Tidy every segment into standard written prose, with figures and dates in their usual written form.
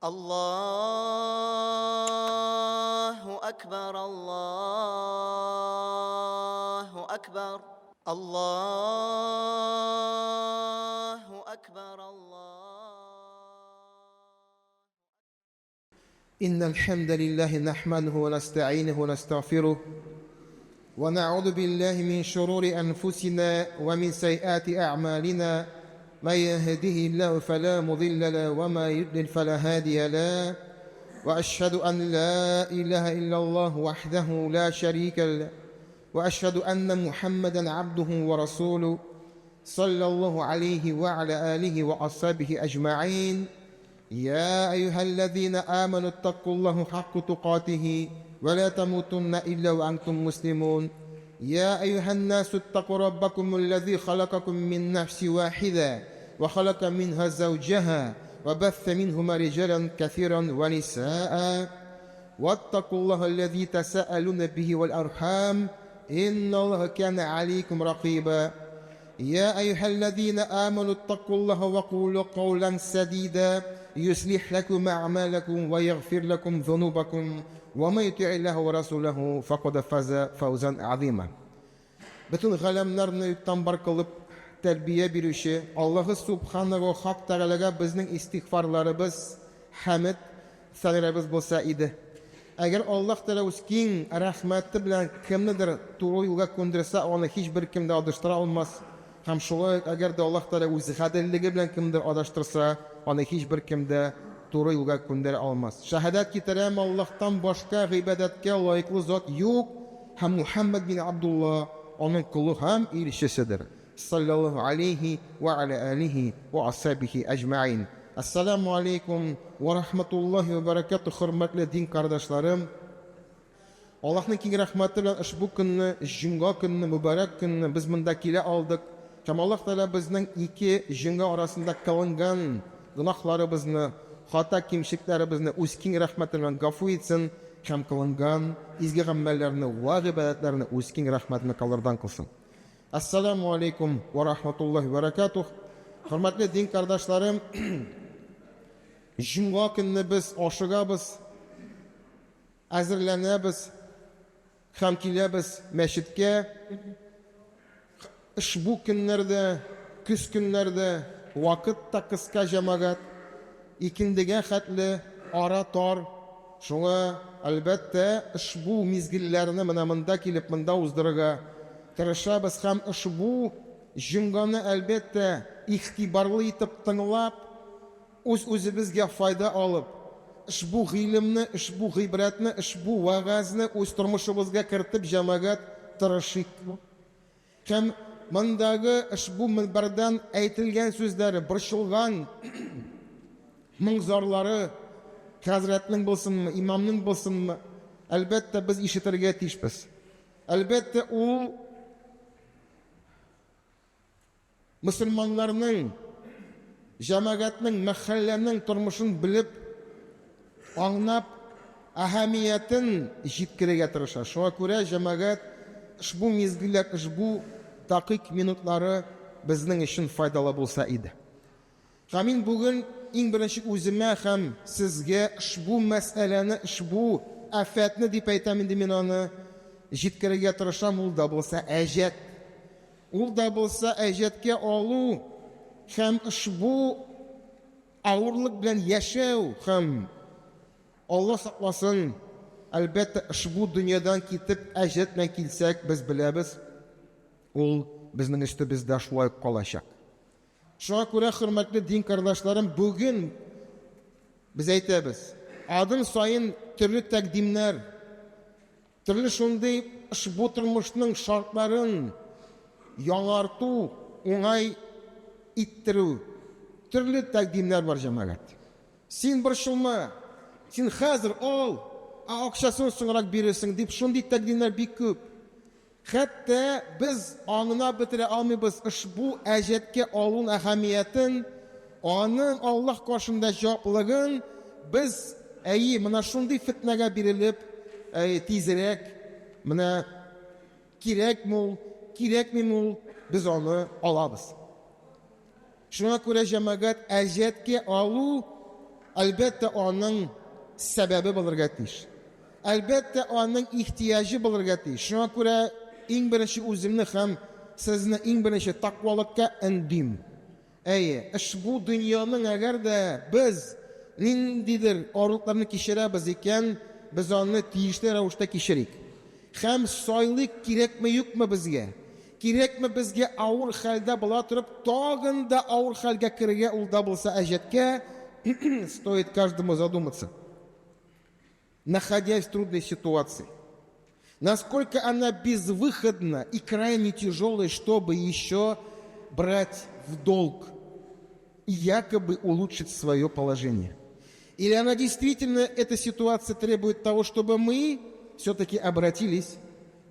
الله أكبر الله أكبر الله أكبر إن الحمد لله نحمده ونستعينه ونستغفره ونعوذ بالله من شرور أنفسنا ومن سيئات أعمالنا من يهده الله فلا مضل له وما يضلل فلا هادي له وأشهد أن لا إله إلا الله وحده لا شريك له وأشهد أن محمدا عبده ورسوله صلى الله عليه وعلى آله وأصحابه أجمعين. يا أيها الذين آمنوا اتقوا الله حق تقاته ولا تموتن إلا وأنتم مسلمون. يا أيها الناس اتقوا ربكم الذي خلقكم من نفس واحدة وخلق منها زوجها وبث منهما رجالا كثيرا ونساء واتقوا الله الذي تساءلون به والأرحام إن الله كان عليكم رقيبا. يا أيها الذين آمنوا اتقوا الله وقولوا قولا سديدا يصلح لكم أعمالكم ويغفر لكم ذنوبكم ومن يطع الله ورسوله فقد فاز فوزا عظيما. Bütün galamlarni yuttanbar kılıp terbiye birişi Allah'ı Subhanahu Hak Teala'ga bizning istighfarlarımız, hamd, sanlarımız bolsa idi. Eğer Allah Teala o'z keng rahmati bilan kimnidir to'g'ri yo'lga ko'ndirsa, uni hech bir kim de adashtira olmas. Ham shunday agarda Alloh Taolo o'z adilligi bilan kimdir adashtirsa, uni hech bir kim de to'g'ri yo'lga ko'ndira olmas. Shahodat keltiraman, Allohdan boshqa ibodatga loyiqli zot yo'q. Ham Muhammad bin Abdullah onun kulu ham elchisidir. Sallallahu alayhi va ala alihi va ashabihi ajma'in. Assalomu alaykum va rahmatullohi va barakatuh, hurmatli din qardoshlarım. Allohning keng rahmati bilan ushbu kunni, Juma kunni, muborak kunni biz bunda kela oldik. Ham Alloh taolo bizning ikki juma orasida qilingan gunohlarimizni, xato kimshiklarimizni o'z keng rahmati bilan g'afur etsin. Ham qilingan izgi amallarni va ibodatlarni o'z keng rahmatini qalirdan qilsin. Assalomu alaykum va rahmatullohi va barakatuh. Hurmatli din qardoshlarım, Juma kunni biz oshig'amiz, azirlanamiz, ham kelamiz masjidga. Ushbu kunlarda, kuz kunlarda vaqtda qisqa jamoat, ikindiga xatli ora tor. Shunga albatta ushbu mezgillarni mana bunda kelib bunda o'zdirga tirishamiz. Ham ushbu jumgani albatta ig'tiborli etib tinglab, o'z-o'zimizga foyda olib, ushbu ilmni, ushbu ibratni, ushbu va'zni o'z turmushimizga kiritib jamoat tirishik. Ham mundagi ushbu minbardan aytilgan so'zlari, birshilgan mingzorlari Hazratning bo'lsinmi, imomning bo'lsinmi, albatta biz eshitirga tiyishmiz. Albatta u musulmonlarning, jamoatning, mahallaning turmushini bilib, anglab, ahamiyatin yetkazishga tirishadi. Shunga ko'ra jamoat ushbu mezgillar, ushbu daqiq minutlari bizning uchun foydali bo'lsa edi. Qamin bugun eng birinchi o'zimga ham sizga ushbu masalani, ushbu afatni deb aytaman, men uni yetkazishga tirisham. Ulda bo'lsa ajat, ulda bo'lsa ajatga olu, ham ushbu og'irlik bilan yashaw ham Alloh saqlasin. Albatta ushbu dunyodan ketib ajat bilan kelsak, biz bilamiz, ul bizning ustimizda shuloy qolacak. Shunga ko'ra hurmatli din qardoshlarım, bugun biz aytamiz, adım sayin turli taqdimlar, turli shunday ushbu turmushning shartlarin yangartu, o'ngay ittiru, turli taqdimlar bor jamoat. Sen bir shulma, sen hozir ol, aqshasini so'ngroq berasan deb shunday taqdimlar bek ko'p. Hatta biz anglab bitira olmaymiz ushbu ajatga olun ahamiyatin, onun Alloh qoshida javobligin. Biz mana shunday fitnaga berilib, tezroq mana kerakmi, biz uni olamiz. Shunga ko'ra jamoat ajatga olu Әлбәттә, аның сәбәбе булырга тиеш. Әлбәттә, аның ихтияҗы булырга тиеш. Шуңа күрә иң беренче үземне һәм сезне иң беренче тақвалыкка өндим. Әйе, ошбу дөньяның әгәр дә без ниндидер авырлыкларны кичерәбез икән, без аны тиешле рәвештә кичерик. Һәм сайлык кирәкме юкмы безгә? Кирәкме безгә авыр хәлдә була торып, тагын да авыр хәлгә керергә ул да булса әҗәткә, стоит каждому задуматься. Находясь в трудной ситуации, насколько она безвыходна и крайне тяжелая, чтобы еще брать в долг и якобы улучшить свое положение. Или она действительно, эта ситуация требует того, чтобы мы все-таки обратились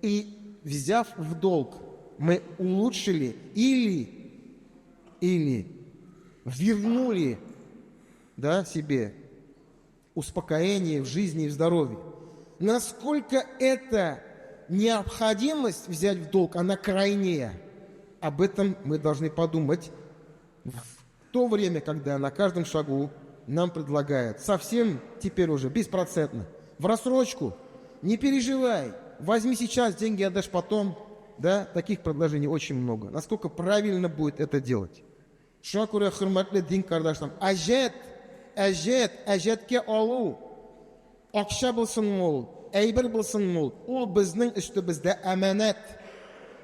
и, взяв в долг, мы улучшили или вернули, да, себе успокоение в жизни и в здоровье. Насколько эта необходимость взять в долг, она крайняя, об этом мы должны подумать в то время, когда на каждом шагу нам предлагают совсем теперь уже беспроцентно, в рассрочку, не переживай, возьми сейчас, деньги отдашь потом. Да, таких предложений очень много. Насколько правильно будет это делать? Шуңа күрә, хөрмәтле дин кардәшләр, әҗәткә алу, акча булсын ул, әйбер булсын ул безнең өстебездә әманәт.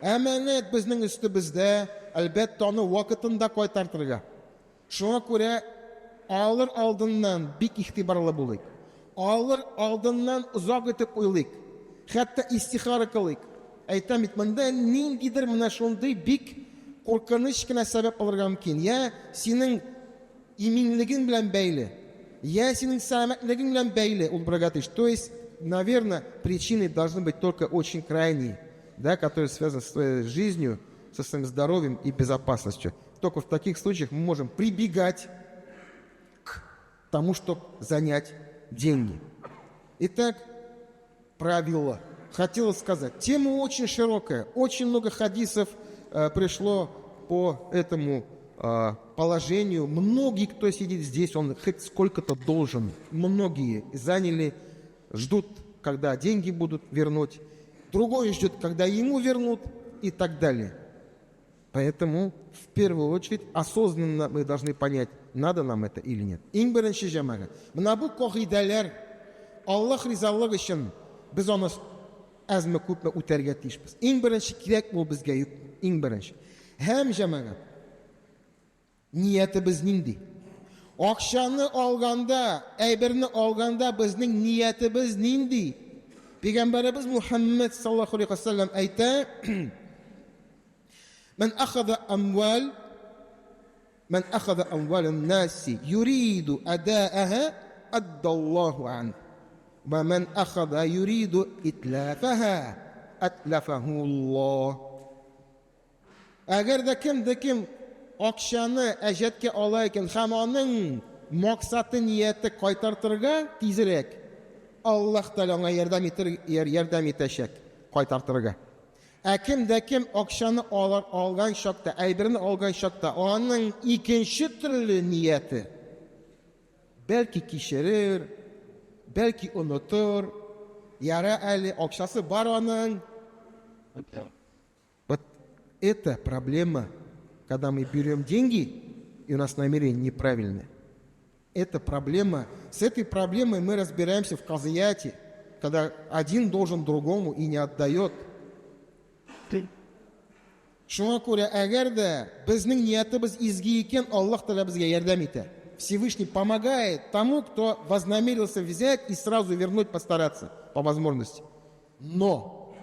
Әманәт безнең өстебездә, әлбәттә аны вакытында кайтартырга. Шуңа күрә алыр алдыннан бик игътибарлы булыйк. Алыр алдыннан узак итеп уйлыйк. Хәтта истихара кылыйк. Әйтәм бит, монда ниндидер менә шундый бик куркыныч кына сәбәп булырга мөмкин. Я синең иминлегең белән бәйле, я синең сәламәтлегең белән бәйле ул богатыш. То есть, наверное, причины должны быть только очень крайние, да, которые связаны с твоей жизнью, со своим здоровьем и безопасностью. Только в таких случаях мы можем прибегать к тому, чтобы занять деньги. Итак, правило. Хотел сказать, тема очень широкая, очень много хадисов пришло по этому положению. Многие, кто сидит здесь, он хоть сколько-то должен. Многие заняли, ждут, когда деньги будут вернуть. Другой ждет, когда ему вернут и так далее. Поэтому, в первую очередь, осознанно мы должны понять, надо нам это или нет. Иң беренче җәмәгать. Менә бу кагыйдәләр Аллаһ ризалыгы өчен без аны әзме күпме үтәргә тиешбез. Иң беренче кирәк бу безгә юк. Иң беренче. Һәм җәмәгать. Ниятебез нинди? Акчаны алганда, әйберне алганда безнең ниятебез нинди? Пәйгамбәрбез Мухаммад саллаллаху алейхи ва саллям әйтә: من أخذ أموال الناس يريد أداءها أدى الله عنه ومن أخذ يريد إتلافها أتلفه الله. Әгәр дә кем акчаны әҗәткә ала икән, һәм аның максаты, нияте кайтартырга тизрәк, Аллаһ Тәгалә аңа ярдәм итәчәк кайтартырга. Кем акчаны алган шакта, әйберне алган шакта, аның икенче төрле нияте, бәлки кичерер, бәлки онытыр, яра әле акчасы бар аның. Вот это проблема, когда мы берем деньги, и у нас намерение неправильное. Это проблема. С этой проблемой мы разбираемся в казияте, когда один должен другому и не отдает. Шуңа күрә, әгәр дә безнең ниятебез изге икән, Аллаһ Тәгалә безгә ярдәм итә. Всевышний помогает тому, кто вознамерился взять и сразу вернуть, постараться по возможности. Но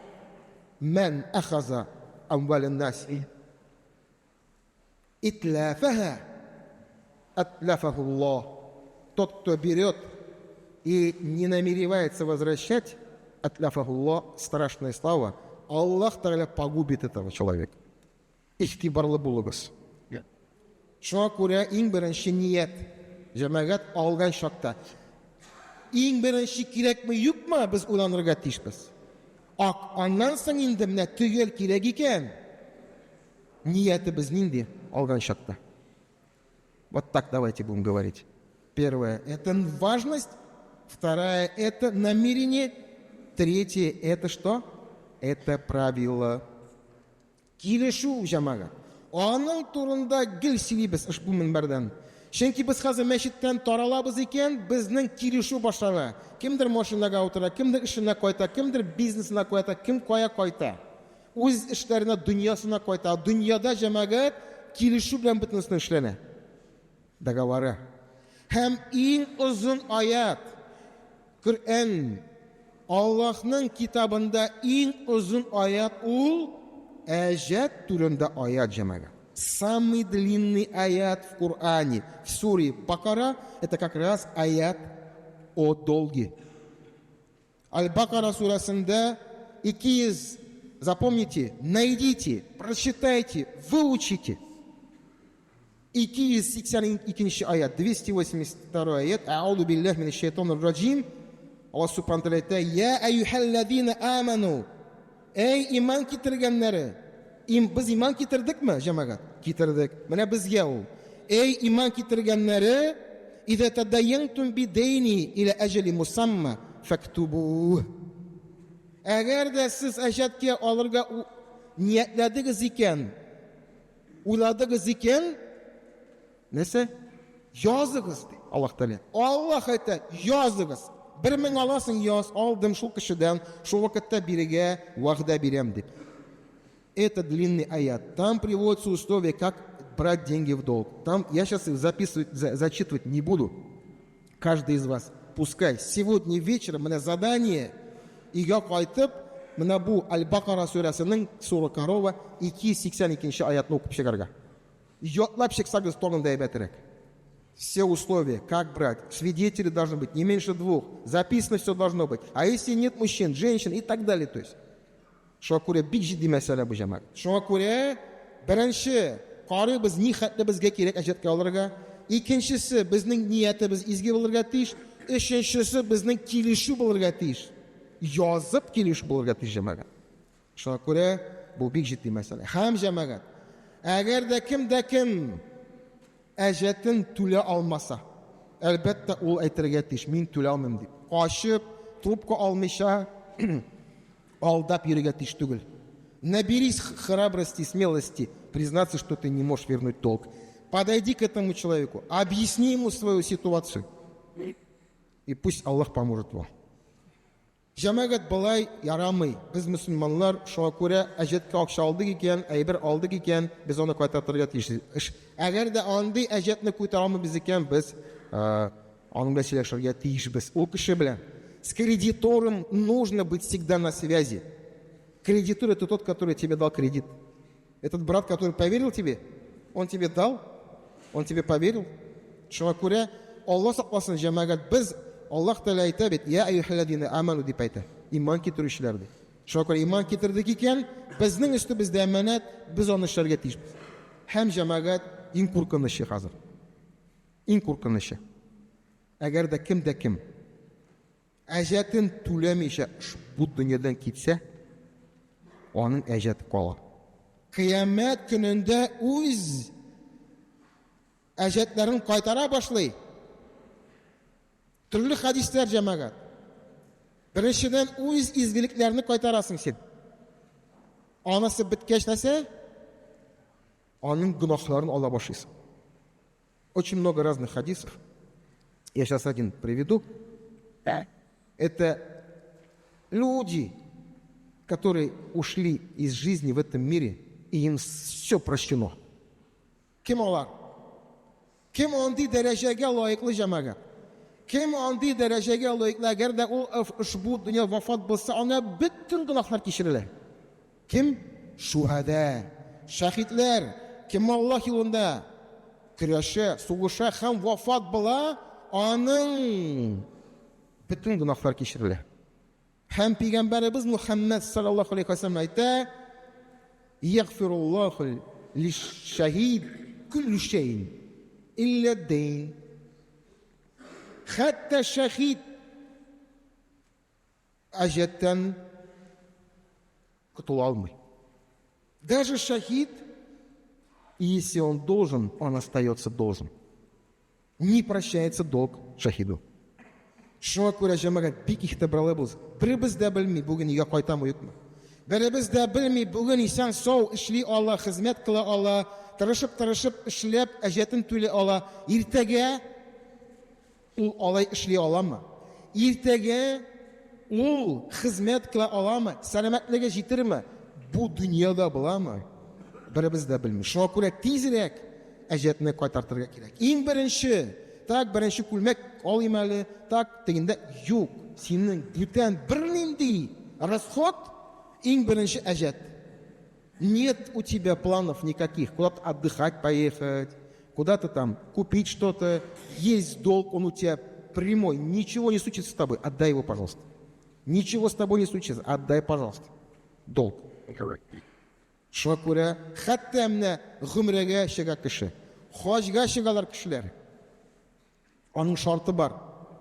мен ахаза амвален наси итляфаха атляфаху Аллах. Тот, кто берет и не намеревается возвращать, атляфаху Аллах, страшная слава, Аллах Тәгалә погубит этого человека. Ихтибарлы булыгыз. Шуңа күрә иң беренче ният, җәмәгать алган шакта. Иң беренче кирәкме юкмы, без уйланырга тиешбез. Аннан соң инде менә төгәл кирәк икән. Ниятебез нинди алган шакта? Вот так давайте будем говорить. Первое – это важность. Второе – это намерение. Третье – это что? Это правило. Килешу жамага. Аның турында гел сөйлибез ушбу минбардан. Чөнки без хәзер мәчеттән таралабыз икән, безнең килешу башлана. Кемдер машинага утыра, кемдер эшенә кайта, кемдер бизнесына кайта, кем кая кайта. Үз эшләренә, дөньясына кайта. Дөньяда җәмәгать килешу белән бөтенесен эшләнә. Договоры. Һәм иң узун аят Коръән, Аллаһның китабында иң узун аят ул Әҗәт турында аят җәмәгать. Самый длинный аят в Коране, в суре Бакара, это как раз аят о долге. Аль-Бакара сурасында 200, запомните, найдите, прочитайте, выучите. 282 аят, 282 аят. Ауду биллахи минаш шайтанир раджим. Аллах субхану ва тааля: "Я аюхаллазина аману". Эй иман китергәннәре. Biz iman kitirdikmi җәмәгать? Китердек. Менә безгә ул. Эй иман китергәннәре, "Иза тадайянтум бидайни иля аҗали мусамма фактубу". Әгәр дә сез әҗәткә алырга ниятләдегез икән, уйладыгыз икән, нәрсә? Языгыз ди Аллаһ Тәгалә. Аллаһ әйтә, языгыз. 1000 аласың, яз, алдым шул кешедән, шул вакытта бирегә вәгъдә бирәм дип. Это длинный аят. Там приводятся условия, как брать деньги в долг. Там я сейчас их зачитывать не буду. Каждый из вас, пускай сегодня вечером менә задание, үйгә кайтып, менә бу Аль-Бакара сүрәсенең 282 аятны укып чыгарга. Ятлап чыксагыз тагында әйбәтрәк. Все условия, как брать. Свидетели должны быть не меньше 2. Записано все должно быть. А если нет мужчин, женщин и так далее, то есть. Шуңа күрә бик җитди мәсьәлә бу җәмәгать. Шуңа күрә беренче карыйбыз ни хәтле безгә кирәк әҗәткә алырга. Икенчесе безнең ниятебез изге булырга тиеш. Өченчесе безнең килешү булырга тиеш. Язып килешү булырга тиеш җәмәгать. Шуңа күрә бу бик җитди мәсьәлә. Һәм җәмәгать, әгәр дә кем әҗәтен түлә алмаса, әлбәттә ул әйтергә тиеш, мин түлә алмыйм дип. Кашып, трубка алмыйча алдап йөрергә тиеш түгел. Наберись храбрости, смелости признаться, что ты не можешь вернуть долг. Подойди к этому человеку, объясни ему свою ситуацию, и пусть Аллах поможет вам. Җәмәгать болай ярамый. Без мөселманнар шуңа күрә әҗәткә акча алдык икән, әйбер алдык икән, без аны кайтартырга тиеш. Әгәр дә андый әҗәтне кайтара алмыйбыз икән, без аның белән сөйләшергә тиешбез. Ул кеше белән. С кредитором нужно быть всегда на связи. Кредитор — это тот, который тебе дал кредит. Этот брат, который поверил тебе, он тебе дал, он тебе поверил. Шуңа күрә Аллаһ сакласын җәмәгать, без Аллаһ Тәгалә әйтә бит: "Я аюхаллазина аману" дип әйтә. Иман китерүчеләр ди. Шуңа күрә иман китердек икән, безнең өстебездә әманәт, без аны эшләргә тиешбез. Һәм җәмәгать иң куркынычлы хәзер. Иң куркынычлы. Әгәр дә кем әҗәтен түләмичә бу дөньядан китсә, аның әҗәте кала. Кыямәт көнендә үз әҗәтләрен кайтара башлый. Төрле хадисләр җәмәгать. Беренчедән үз изгелекләрне кайтарасың син. Анысы биткәч нәрсә? Аның гөнаһларын ала башлыйсың. Очень много разных хадисов. Я сейчас один приведу. Это люди, которые ушли из жизни в этом мире, и им все прощено. Кем алар? Кем андый дәрәҗәгә лаеклы җәмәгать? Кем андый дәрәҗәгә лаеклы? Әгәр дә ул ушбу дөнья вафат булса, ана бөтен гөнаһлар кичерелә. Кем? Шуһада, шаһидләр. Кем Аллаһ юлында көрәшә, сугыша һәм вафат була, аның бөтен гөнаһлар кичерелә. Һәм пәйгамбәребез Мөхәммәд саллаллаһу алейхи ва саллям әйтә: "Яғфируллаһу лиш-шаһид куллу шәйин илля ад-дайн". Хәтта шаһид әҗәттән котыла алмый. Даже шаһид, если он должен, он остается должен. не прощается долг шахиду. Шуңа күрә җәмәгать бик игътибарлы булсын. Беребез дә белми, бүген өйгә кайтамы юкмы. Беребез дә белми, бүген исән сау эшли ала, хезмәт кыла ала, тырышып эшләп, әҗәтен түли ала. Иртәгә ул алай эшли аламы? Иртәгә ул хезмәт кыла аламы? Сәламәтлеге җитерме? Бу дөньяда буламы? Беребез дә белми. Шуңа күрә тизрәк әҗәтне кайтартырга кирәк. Иң беренче, беренче күлмәк алыйм әле, тегендә юк. Синең бүтән бернинди расход, иң беренче әҗәт. Нет у тебя планов никаких, куда-то отдыхать поехать, куда-то там купить что-то, есть долг, он у тебя прямой, ничего не случится с тобой, отдай его, пожалуйста. Ничего с тобой не случится, отдай, пожалуйста. Долг. Шуңа күрә, хәтта менә гомрәгә чыга кеше, хаҗга чыгалар кешеләр. Аның шарты бар.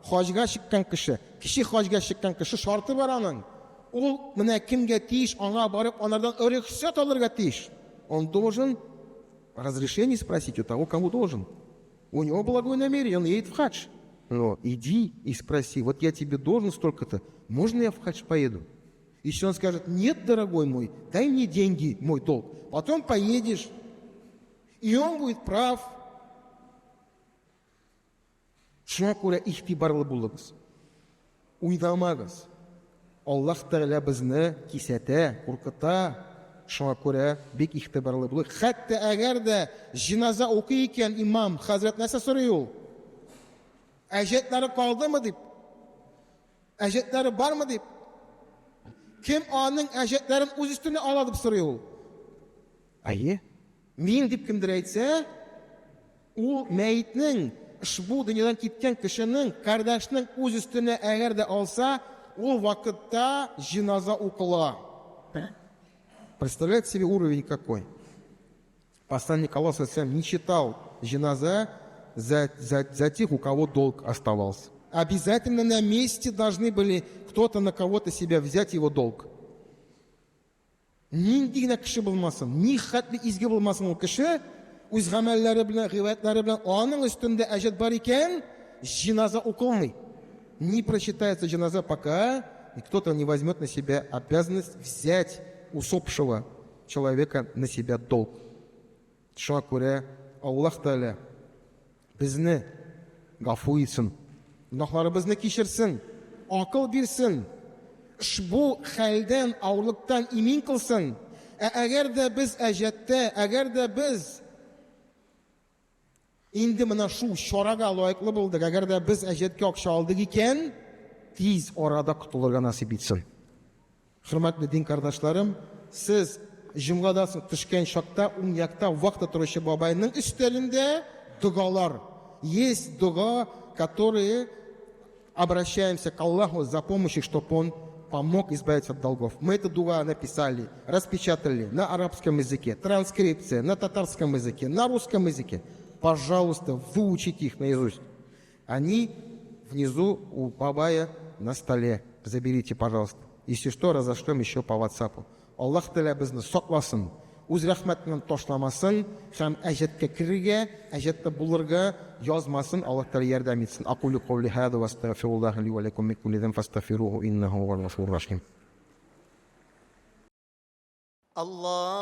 Хаҗга чыккан кеше, хаҗга чыккан кеше шарты бар аның. Ул менә кемгә тиеш, аңа барып, анардан рөхсәт алырга тиеш. Он должен разрешение спросить у того, кому должен. У него благое намерение, он едет в хадж. Но иди и спроси, вот я тебе должен столько-то, можно я в хадж поеду? Если он скажет, нет, дорогой мой, дай мне деньги, мой долг. Потом поедешь, и он будет прав. Шуңа күрә игътибарлы булыгыз. Уйламагыз. Аллаһ Тәгалә безне кисәтә, куркыта. Шуңа күрә бик игътибарлы булыгыз. Хәтта әгәр дә җиназа укый икән имам, хәзрәт нәрсә сорый ул? Әҗәтләре калдымы дип? Әҗәтләре бармы дип? Кем аның әҗәтләрен үз өстенә ала дип сорый ул? Әйе. Мин дип кемдер әйтсә, ул мәйтнең, ушбу дөньядан киткән кешенең, кардәшнең үз өстенә әгәр дә алса, ул вакытта җиназа укыла. Представляете себе уровень какой? Посланник Аллаха не читал җиназа за тех, у кого долг оставался. Обязательно на месте должны были кто-то на кого-то себя взять его долг. Нинди генә кеше булмасын, ни хәтле изге булмасын ул кеше, үз гамәлләре белән, гыйбадәтләре белән аның өстендә әҗәт бар икән, җиназа укылмый. Не прочитается җиназа, пока кто-то не возьмет на себя обязанность взять усопшего человека на себя долг. Шуңа күрә Аллаһ Тәгалә безне гафу итсен, гөнаһларыбызны кичерсен, акыл бирсен, ушбу хәлдән, авырлыктан имин кылсын. Әгәр дә без әҗәттә, әгәр дә без инде менә шу чарага лаеклы булдык, әгәр дә без әҗәткә акча алдык икән, тиз арада котылырга насип итсен. Хөрмәтле дин кардәшләрем, сез җомгадан төшкән чакта уң якта вакытта торучы бабайның өстәлендә дугалар. Есть дуга, которые обращаемся к Аллаху за помощью, чтобы Он помог избавиться от долгов. Мы эту дуга написали, распечатали на арабском языке, транскрипция на татарском языке, на русском языке. Пожалуйста, выучите их наизусть. Они внизу у бабая на столе. Заберите, пожалуйста. Если что, разошлем еще по WhatsApp. Аллах Тәгалә безне сакласын, үз рәхмәтеннән ташламасын, һәм әҗәткә кирергә, әҗәттә булырга язмасын. Аллаһ Тәгалә ярдәм итсен. Aqulu qawli hada wa astaghfirullah li wa lakum min kulli dhanbin fastaghfiruhu innahu huwal ghafurur rahim. Allahu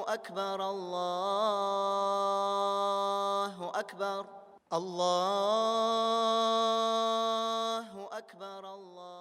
akbar, Allahu akbar, Allahu akbar, Allah.